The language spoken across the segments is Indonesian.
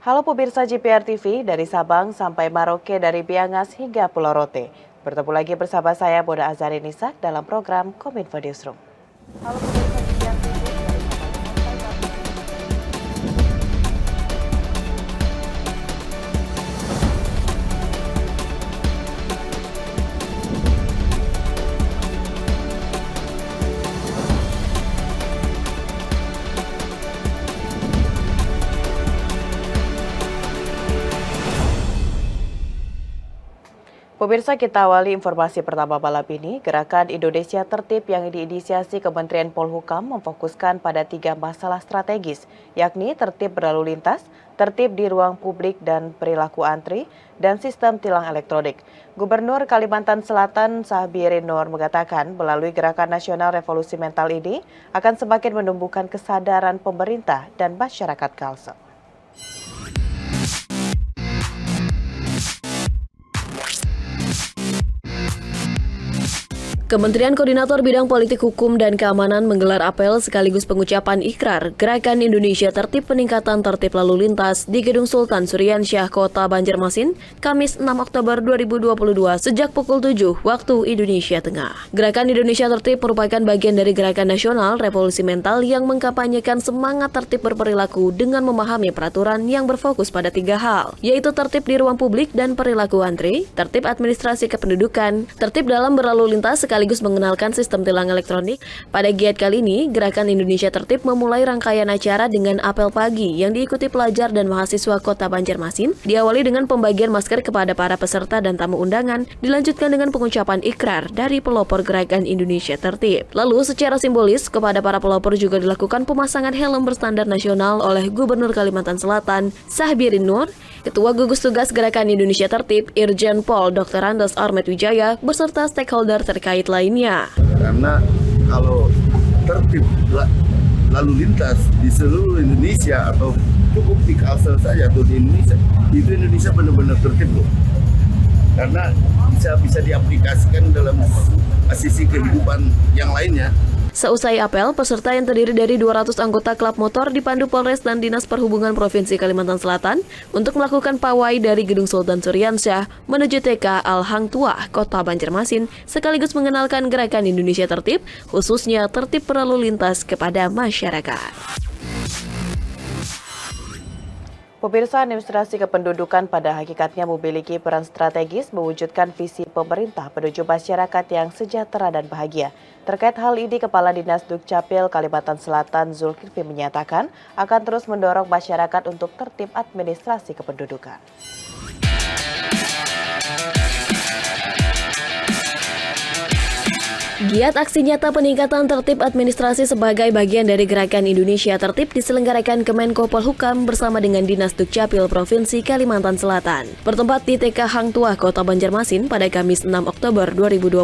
Halo pemirsa JPR TV, dari Sabang sampai Maroke, dari Piangas hingga Pulau Rote. Bertemu lagi bersama saya Boda Azari Nisak dalam program Kominfo Newsroom. Halo pemirsa JPR TV, dari Sabang sampai Pemirsa, kita awali informasi pertama malam ini. Gerakan Indonesia Tertib yang diinisiasi Kementerian Polhukam memfokuskan pada 3 masalah strategis, yakni tertib berlalu lintas, tertib di ruang publik dan perilaku antri, dan sistem tilang elektronik. Gubernur Kalimantan Selatan Sahbirin Nur mengatakan melalui Gerakan Nasional Revolusi Mental ini akan semakin menumbuhkan kesadaran pemerintah dan masyarakat Kalsel. Kementerian Koordinator Bidang Politik Hukum dan Keamanan menggelar apel sekaligus pengucapan ikrar Gerakan Indonesia Tertib Peningkatan Tertib Lalu Lintas di Gedung Sultan Syuriansyah, Kota Banjarmasin, Kamis 6 Oktober 2022 sejak pukul 7 waktu Indonesia Tengah. Gerakan Indonesia Tertib merupakan bagian dari Gerakan Nasional Revolusi Mental yang mengkampanyekan semangat tertib berperilaku dengan memahami peraturan yang berfokus pada 3 hal, yaitu tertib di ruang publik dan perilaku antri, tertib administrasi kependudukan, tertib dalam berlalu lintas sekaligus mengenalkan sistem tilang elektronik. Pada giat kali ini, Gerakan Indonesia Tertib memulai rangkaian acara dengan apel pagi yang diikuti pelajar dan mahasiswa Kota Banjarmasin, diawali dengan pembagian masker kepada para peserta dan tamu undangan, dilanjutkan dengan pengucapan ikrar dari pelopor Gerakan Indonesia Tertib. Lalu secara simbolis kepada para pelopor juga dilakukan pemasangan helm berstandar nasional oleh Gubernur Kalimantan Selatan Sahbirin Nur, Ketua Gugus Tugas Gerakan Indonesia Tertib Irjen Pol Dr. Andes Armet Wijaya, beserta stakeholder terkait lainnya. Karena kalau tertib lalu lintas di seluruh Indonesia atau cukup di Kalsel saja atau di Indonesia, itu Indonesia benar-benar tertib loh. Karena bisa diaplikasikan dalam sisi kehidupan yang lainnya. Seusai apel, peserta yang terdiri dari 200 anggota klub motor dipandu Polres dan Dinas Perhubungan Provinsi Kalimantan Selatan untuk melakukan pawai dari Gedung Sultan Syuriansyah menuju TK Al-Hang Tuah, Kota Banjarmasin, sekaligus mengenalkan Gerakan Indonesia Tertib, khususnya tertib berlalu lintas kepada masyarakat. Pemirsa, administrasi kependudukan pada hakikatnya memiliki peran strategis mewujudkan visi pemerintah menuju masyarakat yang sejahtera dan bahagia. Terkait hal ini, Kepala Dinas Dukcapil Kalimantan Selatan Zulkifli menyatakan akan terus mendorong masyarakat untuk tertib administrasi kependudukan. Giat aksi nyata peningkatan tertib administrasi sebagai bagian dari Gerakan Indonesia Tertib diselenggarakan Kemenko Polhukam bersama dengan Dinas Dukcapil Provinsi Kalimantan Selatan. Bertempat di TK Hang Tuah, Kota Banjarmasin pada Kamis 6 Oktober 2022,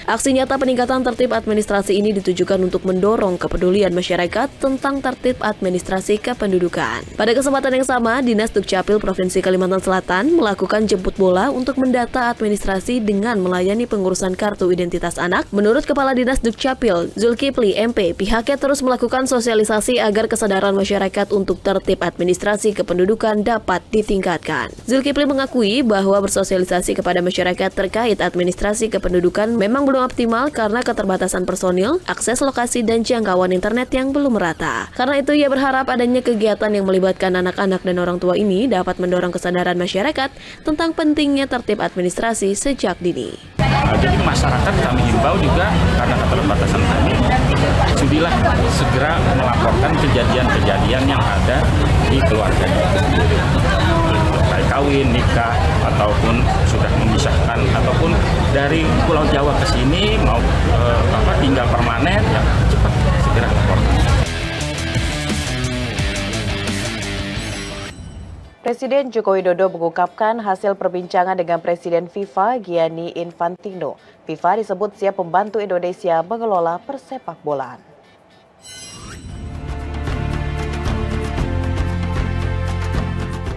aksi nyata peningkatan tertib administrasi ini ditujukan untuk mendorong kepedulian masyarakat tentang tertib administrasi kependudukan. Pada kesempatan yang sama, Dinas Dukcapil Provinsi Kalimantan Selatan melakukan jemput bola untuk mendata administrasi dengan melayani pengurusan kartu identitas anak. Menurut Kepala Dinas Dukcapil, Zulkifli MP, pihaknya terus melakukan sosialisasi agar kesadaran masyarakat untuk tertib administrasi kependudukan dapat ditingkatkan. Zulkifli mengakui bahwa bersosialisasi kepada masyarakat terkait administrasi kependudukan memang belum optimal karena keterbatasan personil, akses lokasi, dan jangkauan internet yang belum merata. Karena itu, ia berharap adanya kegiatan yang melibatkan anak-anak dan orang tua ini dapat mendorong kesadaran masyarakat tentang pentingnya tertib administrasi sejak dini. Jadi masyarakat kami himbau juga karena keterbatasan kami, sudilah segera melaporkan kejadian-kejadian yang ada di keluarga. Baik kawin, nikah, ataupun sudah memisahkan, ataupun dari Pulau Jawa ke sini mau tinggal permanen, ya cepat segera laporkan. Presiden Joko Widodo mengungkapkan hasil perbincangan dengan Presiden FIFA Gianni Infantino. FIFA disebut siap membantu Indonesia mengelola persepakbolaan.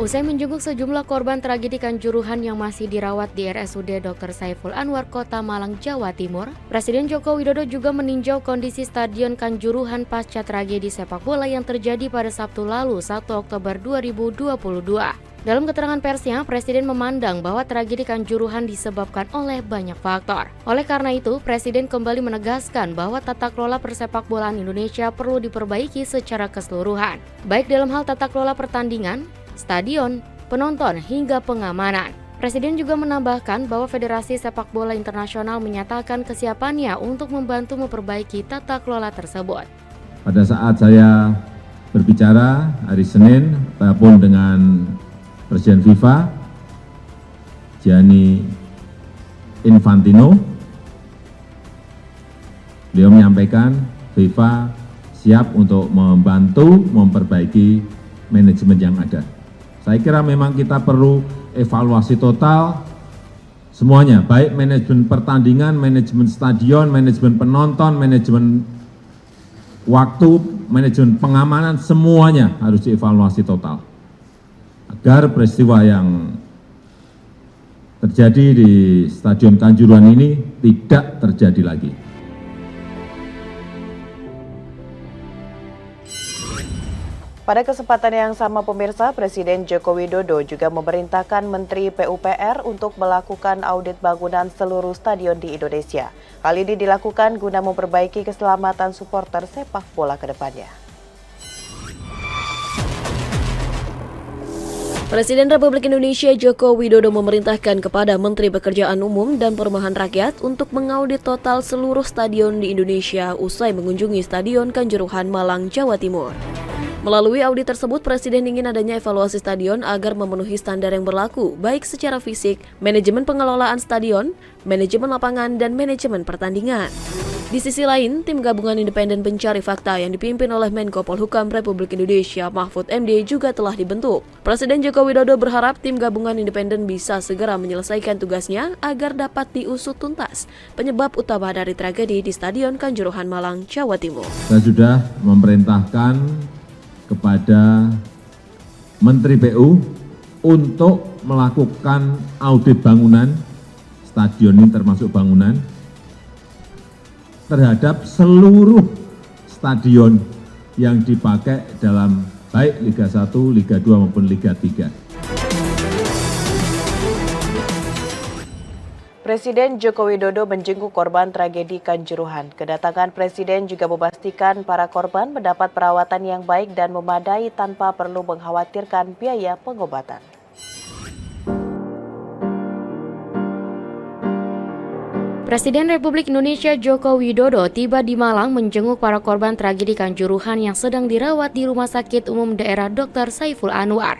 Usai menjenguk sejumlah korban tragedi Kanjuruhan yang masih dirawat di RSUD Dr. Saiful Anwar, Kota Malang, Jawa Timur, Presiden Joko Widodo juga meninjau kondisi Stadion Kanjuruhan pasca tragedi sepak bola yang terjadi pada Sabtu lalu, 1 Oktober 2022. Dalam keterangan persnya, Presiden memandang bahwa tragedi Kanjuruhan disebabkan oleh banyak faktor. Oleh karena itu, Presiden kembali menegaskan bahwa tata kelola persepak bolaan Indonesia perlu diperbaiki secara keseluruhan, baik dalam hal tata kelola pertandingan, stadion, penonton, hingga pengamanan. Presiden juga menambahkan bahwa Federasi Sepak Bola Internasional menyatakan kesiapannya untuk membantu memperbaiki tata kelola tersebut. Pada saat saya berbicara hari Senin, telepon dengan Presiden FIFA, Gianni Infantino, beliau menyampaikan FIFA siap untuk membantu memperbaiki manajemen yang ada. Saya kira memang kita perlu evaluasi total semuanya, baik manajemen pertandingan, manajemen stadion, manajemen penonton, manajemen waktu, manajemen pengamanan, semuanya harus dievaluasi total. Agar peristiwa yang terjadi di Stadion Kanjuruhan ini tidak terjadi lagi. Pada kesempatan yang sama pemirsa, Presiden Joko Widodo juga memerintahkan Menteri PUPR untuk melakukan audit bangunan seluruh stadion di Indonesia. Hal ini dilakukan guna memperbaiki keselamatan supporter sepak bola ke depannya. Presiden Republik Indonesia Joko Widodo memerintahkan kepada Menteri Pekerjaan Umum dan Perumahan Rakyat untuk mengaudit total seluruh stadion di Indonesia usai mengunjungi Stadion Kanjuruhan, Malang, Jawa Timur. Melalui audit tersebut, Presiden ingin adanya evaluasi stadion agar memenuhi standar yang berlaku, baik secara fisik, manajemen pengelolaan stadion, manajemen lapangan, dan manajemen pertandingan. Di sisi lain, tim gabungan independen pencari fakta yang dipimpin oleh Menko Polhukam Republik Indonesia Mahfud MD juga telah dibentuk. Presiden Joko Widodo berharap tim gabungan independen bisa segera menyelesaikan tugasnya agar dapat diusut tuntas penyebab utama dari tragedi di Stadion Kanjuruhan, Malang, Jawa Timur. Saya sudah memerintahkan kepada Menteri PU untuk melakukan audit bangunan stadion ini termasuk bangunan terhadap seluruh stadion yang dipakai dalam baik Liga 1, Liga 2 maupun Liga 3. Presiden Joko Widodo menjenguk korban tragedi Kanjuruhan. Kedatangan Presiden juga memastikan para korban mendapat perawatan yang baik dan memadai tanpa perlu mengkhawatirkan biaya pengobatan. Presiden Republik Indonesia Joko Widodo tiba di Malang menjenguk para korban tragedi Kanjuruhan yang sedang dirawat di Rumah Sakit Umum Daerah Dr. Saiful Anwar.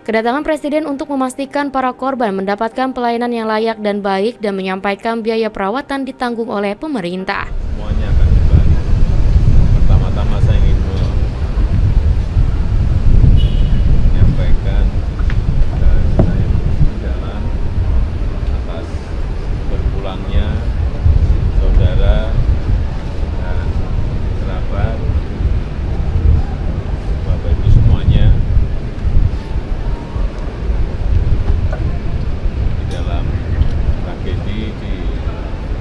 Kedatangan Presiden untuk memastikan para korban mendapatkan pelayanan yang layak dan baik dan menyampaikan biaya perawatan ditanggung oleh pemerintah. Semuanya akan kembali. Pertama-tama saya ingin menyampaikan dan saya berjalan atas berpulangnya saudara dan kerabat, Bapak Ibu semuanya, di dalam tragedi di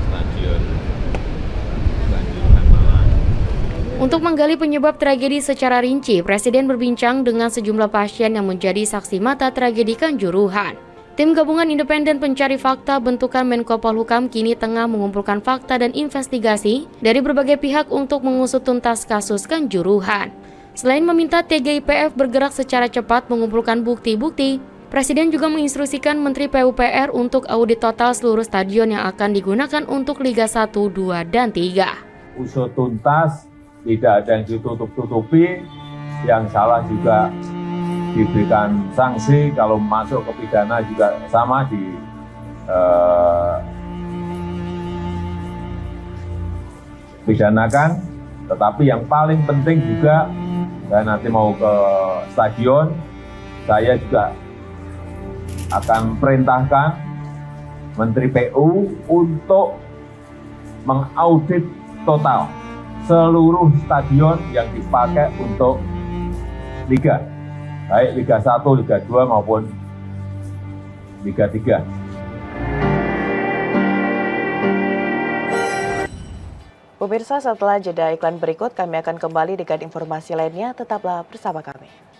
Stadion Kanjuruhan, Malang. Untuk menggali penyebab tragedi secara rinci, Presiden berbincang dengan sejumlah pasien yang menjadi saksi mata tragedi Kanjuruhan. Tim gabungan independen pencari fakta bentukan Menko Polhukam kini tengah mengumpulkan fakta dan investigasi dari berbagai pihak untuk mengusut tuntas kasus Kanjuruhan. Selain meminta TGIPF bergerak secara cepat mengumpulkan bukti-bukti, Presiden juga menginstruksikan Menteri PUPR untuk audit total seluruh stadion yang akan digunakan untuk Liga 1, 2, dan 3. Usut tuntas, tidak ada yang ditutup-tutupi, yang salah juga diberikan sanksi, kalau masuk ke pidana juga sama dipidanakan. Tetapi yang paling penting juga, saya nanti mau ke stadion, saya juga akan perintahkan Menteri PU untuk mengaudit total seluruh stadion yang dipakai untuk Liga. baik Liga 1, Liga 2 maupun Liga 3. Pemirsa, setelah jeda iklan berikut, kami akan kembali dengan informasi lainnya. Tetaplah bersama kami.